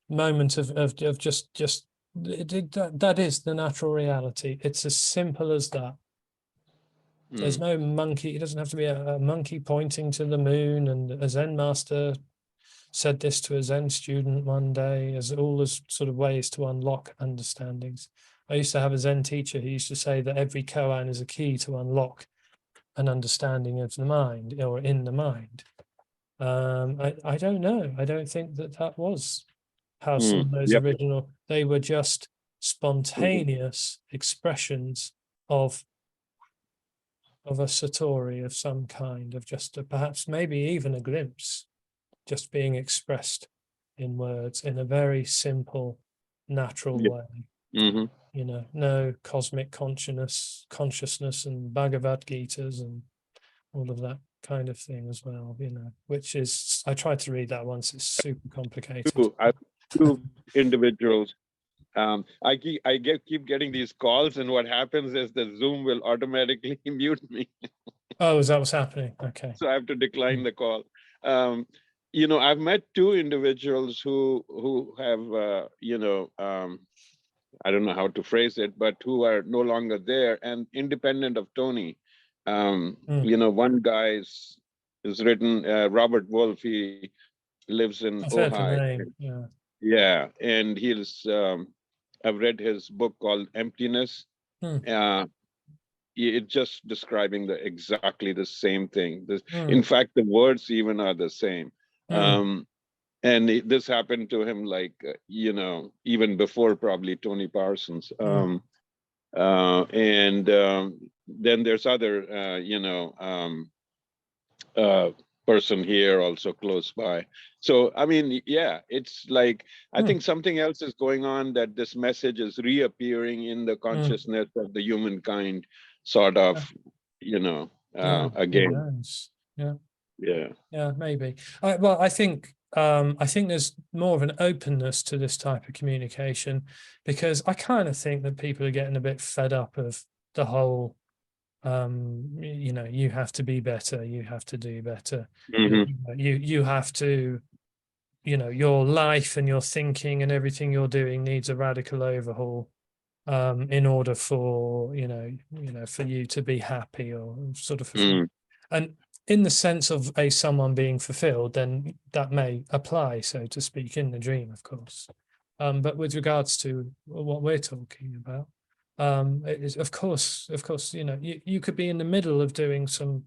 moment of just that is the natural reality. It's as simple as that. There's no monkey. It doesn't have to be a monkey pointing to the moon. And a Zen master said this to a Zen student one day, as all as sort of ways to unlock understandings. I used to have a Zen teacher who used to say that every koan is a key to unlock an understanding of the mind, or in the mind. I don't know. I don't think that was how some of those original, they were just spontaneous expressions of a satori of some kind, of just perhaps maybe even a glimpse, just being expressed in words in a very simple, natural way. No cosmic consciousness and Bhagavad Gitas and all of that kind of thing as well, which is, I tried to read that once, it's super complicated. Two individuals. I keep getting these calls, and what happens is the Zoom will automatically mute me. Oh, is that what's happening? Okay. So I have to decline the call. I've met two individuals who have, I don't know how to phrase it, but who are no longer there and independent of Tony. One guy is written, Robert Wolf, he lives in Ohio. Yeah, and he's I've read his book called Emptiness. It's just describing exactly the same thing. In fact, the words even are the same. And this happened to him, like even before probably Tony Parsons. And then there's other, person here also close by. So, I mean, yeah, it's like, I think something else is going on, that this message is reappearing in the consciousness of the humankind, sort of, again. Yeah, maybe. Well, I think there's more of an openness to this type of communication, because I kind of think that people are getting a bit fed up of the whole, you have to be better, you have to do better, you have to, your life and your thinking and everything you're doing needs a radical overhaul, in order for for you to be happy or sort of fulfilled. And in the sense of someone being fulfilled, then that may apply, so to speak, in the dream, of course. But with regards to what we're talking about, it is, of course, you could be in the middle of doing some,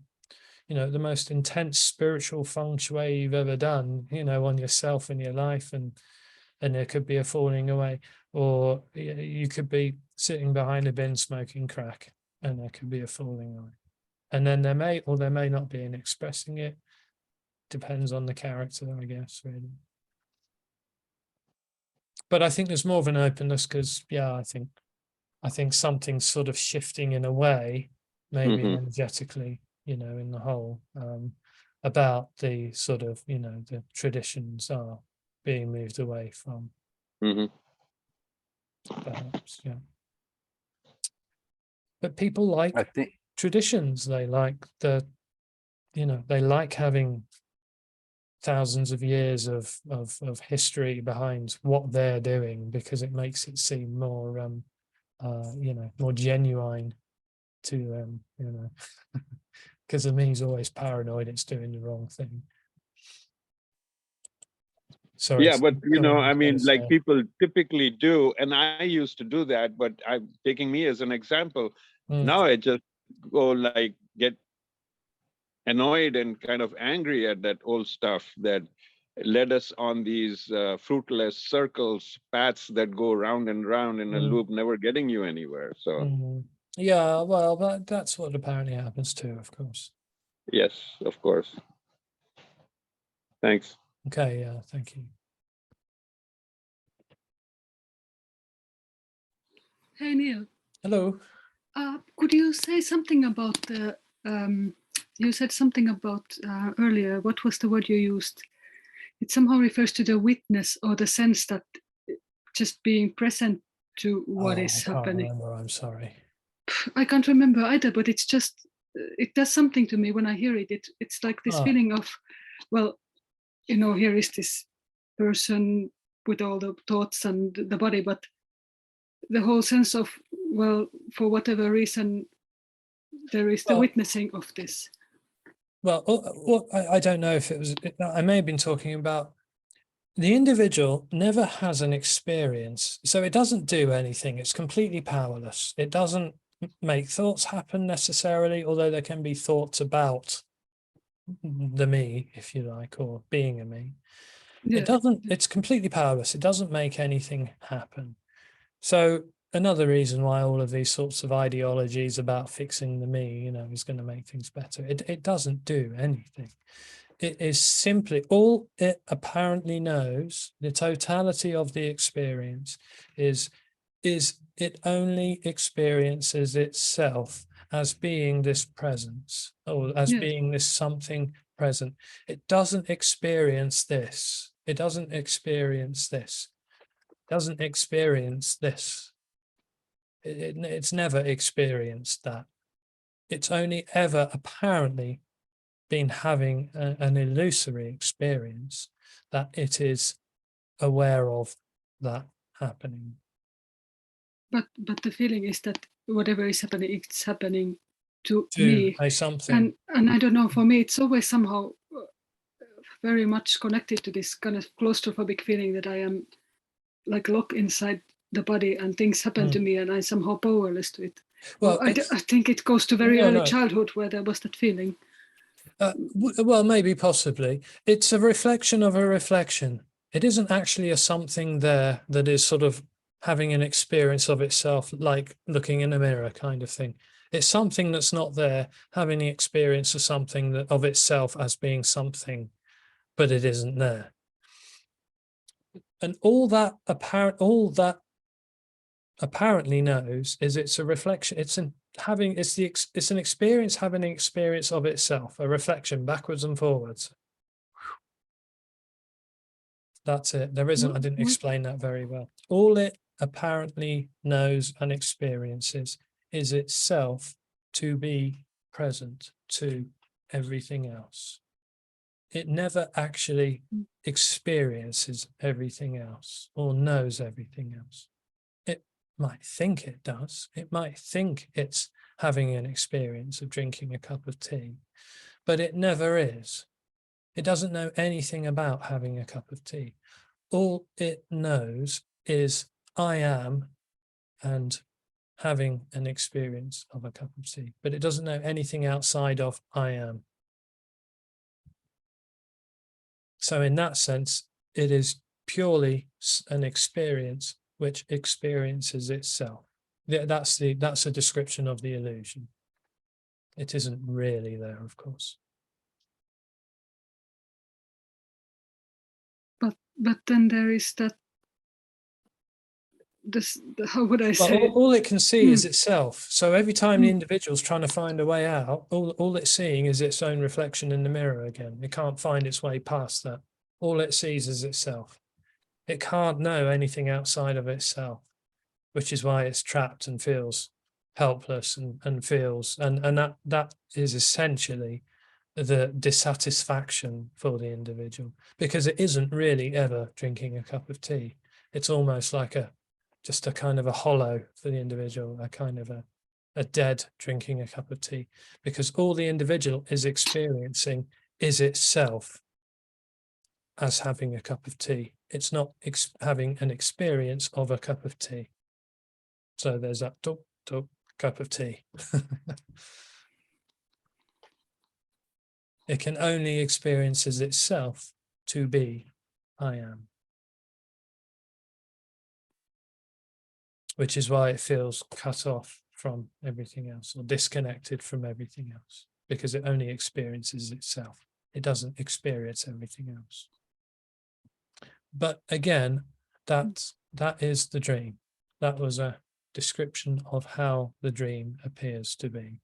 the most intense spiritual feng shui you've ever done, on yourself and your life, and there could be a falling away, or you could be sitting behind a bin smoking crack, and there could be a falling away. And then there may or there may not be in expressing it. Depends on the character, I guess, really. But I think there's more of an openness, because I think something's sort of shifting in a way, maybe energetically, in the whole, about the sort of, the traditions are being moved away from. Perhaps, but people like, I think, traditions. They like they like having thousands of years of history behind what they're doing, because it makes it seem more more genuine to them, because the me's always paranoid it's doing the wrong thing. Sorry. Yeah, but I mean, like, people typically do, and I used to do that, but I'm taking me as an example. Now I just go, like, get annoyed and kind of angry at that old stuff that led us on these fruitless circles, paths that go round and round in a loop, never getting you anywhere. So yeah, well, that's what apparently happens too, of course. Yes, of course. Thanks. Okay, yeah, thank you. Hey, Neil. Hello. Could you say something about the, you said something about earlier, what was the word you used? It somehow refers to the witness, or the sense that just being present to what is happening. I can't remember, I'm sorry. I can't remember either, but it's just, it does something to me when I hear it. It's like this feeling of, well, here is this person with all the thoughts and the body, but the whole sense of, well, for whatever reason, there is the witnessing of this. Well, I don't know if it was, I may have been talking about the individual never has an experience, so it doesn't do anything. It's completely powerless. It doesn't make thoughts happen necessarily, although there can be thoughts about the me, if you like, or being a me. Yeah. It's completely powerless. It doesn't make anything happen. So another reason why all of these sorts of ideologies about fixing the me, is going to make things better. It doesn't do anything. It is simply, all it apparently knows, the totality of the experience is it only experiences itself as being this presence, or as being this something present. It doesn't experience this. It doesn't experience this. It doesn't experience this. It's never experienced that. It's only ever apparently been having an illusory experience that it is aware of that happening. But the feeling is that whatever is happening, it's happening to me. Something. And I don't know, for me, it's always somehow very much connected to this kind of claustrophobic feeling that I am like locked inside the body and things happen to me and I'm somehow powerless to it. Well, I think it goes to very early childhood where there was that feeling. Well, maybe, possibly. It's a reflection of a reflection. It isn't actually a something there that is sort of having an experience of itself, like looking in a mirror kind of thing. It's something that's not there, having the experience of something that of itself as being something, but it isn't there. And all that apparently knows is it's a reflection. It's an experience having an experience of itself, a reflection backwards and forwards. That's it. There isn't, I didn't explain that very well. All it apparently knows and experiences is itself to be present to everything else. It never actually experiences everything else or knows everything else. It might think it does. It might think it's having an experience of drinking a cup of tea, but it never is. It doesn't know anything about having a cup of tea. All it knows is I am and having an experience of a cup of tea, but it doesn't know anything outside of I am. So in that sense, it is purely an experience which experiences itself. That's a description of the illusion. It isn't really there, of course. But then there is that. How would I say? Well, all it can see is itself. So every time the individual's trying to find a way out, all it's seeing is its own reflection in the mirror again. It can't find its way past that. All it sees is itself. It can't know anything outside of itself, which is why it's trapped and feels helpless and feels, and that is essentially the dissatisfaction for the individual, because it isn't really ever drinking a cup of tea. It's almost like just a kind of a hollow for the individual, a kind of a dead drinking a cup of tea, because all the individual is experiencing is itself as having a cup of tea. It's not having an experience of a cup of tea. So there's that cup of tea. It can only experience as itself to be I am. Which is why it feels cut off from everything else or disconnected from everything else, because it only experiences itself. It doesn't experience everything else. But again, that is the dream. That was a description of how the dream appears to be,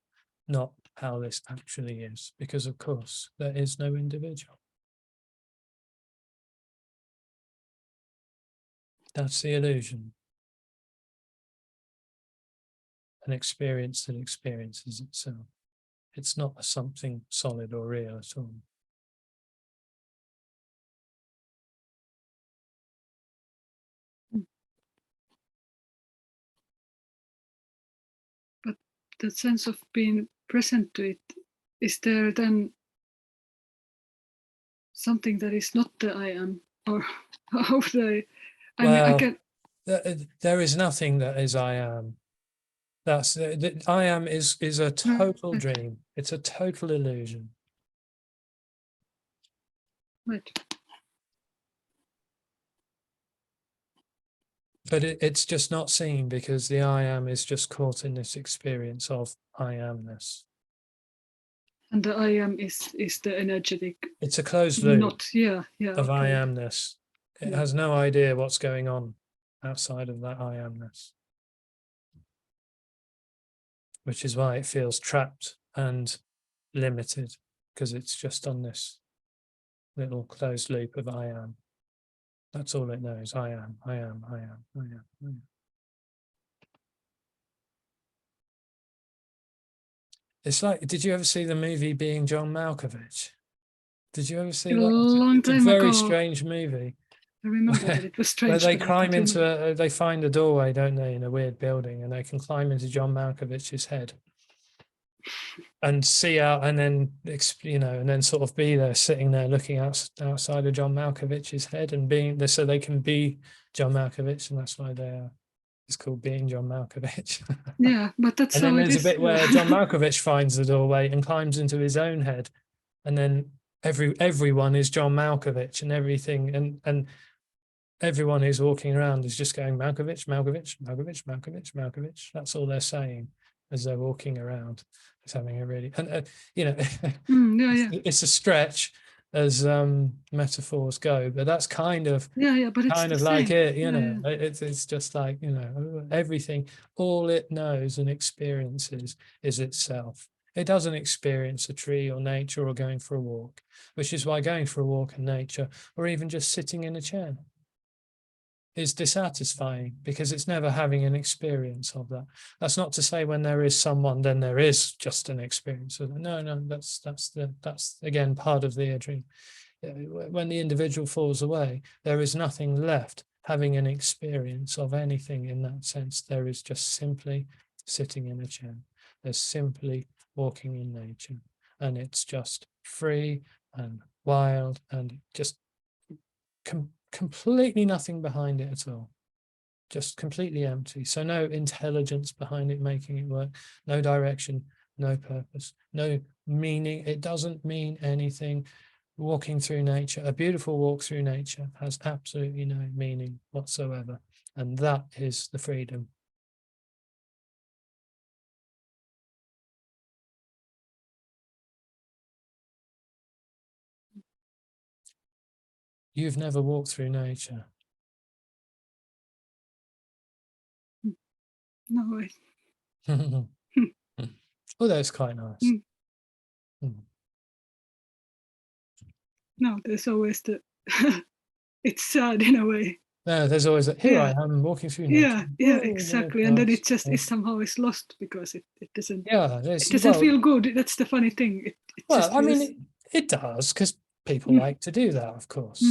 not how this actually is, because of course there is no individual. That's the illusion. An experience that experiences itself. It's not something solid or real at all. But that sense of being present to it, is there then something that is not the I am? Or how would I mean, I can... There is nothing that is I am. That's I am is a total dream. It's a total illusion. Right. But it's just not seen, because the I am is just caught in this experience of I amness. And the I am is the energetic. It's a closed loop of okay. I amness. It has no idea what's going on outside of that I amness. Which is why it feels trapped and limited, because it's just on this little closed loop of I am. That's all it knows. I am, I am, I am, I am, I am. It's like, did you ever see the movie Being John Malkovich? Did you ever see that? A long time it's a very ago. strange movie. I remember that it was strange. Where they climb into they find a doorway, don't they, in a weird building, and they can climb into John Malkovich's head and see out, and then and then sort of be there, sitting there, looking outside of John Malkovich's head, and being there, so they can be John Malkovich, and that's why it's called Being John Malkovich. Yeah, but that's and how then it there's is. a bit where John Malkovich finds the doorway and climbs into his own head, and then everyone is John Malkovich and everything, and everyone who's walking around is just going Malkovich, Malkovich, Malkovich, Malkovich, Malkovich. That's all they're saying as they're walking around. It's having a really, and you know, it's a stretch as metaphors go, but that's kind of but it's kind of like it, you know. It's just like, you know, everything, all it knows and experiences is itself. It doesn't experience a tree or nature or going for a walk, which is why going for a walk in nature or even just sitting in a chair is dissatisfying, because it's never having an experience of that. That's not to say when there is someone, then there is just an experience of it. No, that's again part of the dream. When the individual falls away, there is nothing left having an experience of anything in that sense. There is just simply sitting in a chair. There's simply walking in nature, and it's just free and wild and just completely nothing behind it at all, just completely empty. So no intelligence behind it making it work, no direction, no purpose, no meaning. It doesn't mean anything. Walking through nature, a beautiful walk through nature, has absolutely no meaning whatsoever, and that is the freedom. You've never walked through nature. No way. Oh, that's quite nice. No, there's always the it's sad in a way. No, there's always a, here I am walking through nature. Yeah, exactly. And then it just is somehow is lost because it doesn't feel good. That's the funny thing. It well, just I mean, it does, because people like to do that, of course.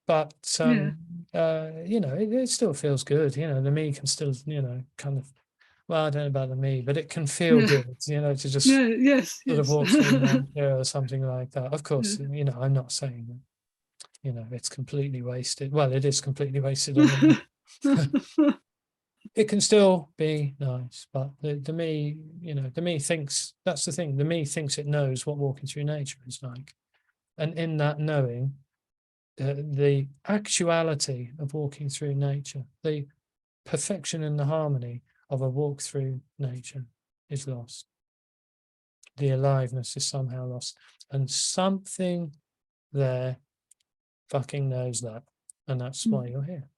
But you know, it still feels good. You know, the me can still, you know, kind of, well, I don't know about the me, but it can feel good, you know, to just sort of walk through nature or something like that. Of course, you know, I'm not saying that, you know, it's completely wasted. Well, it is completely wasted on the it can still be nice, but the me, you know, the me thinks, that's the thing, the me thinks it knows what walking through nature is like. And in that knowing, the actuality of walking through nature, the perfection and the harmony of a walk through nature is lost. The aliveness is somehow lost, and something there fucking knows that, and that's why you're here.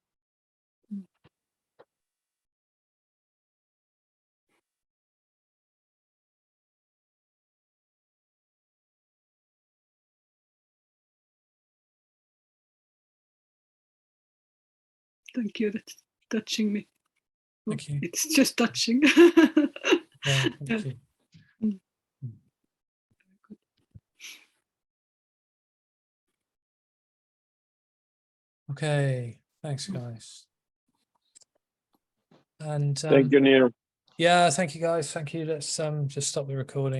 Thank you. That's touching me. Thank you. It's just touching. Yeah, thank you. Okay, thanks, guys. And thank you, Neil. yeah, thank you, guys. Thank you. Let's just stop the recording.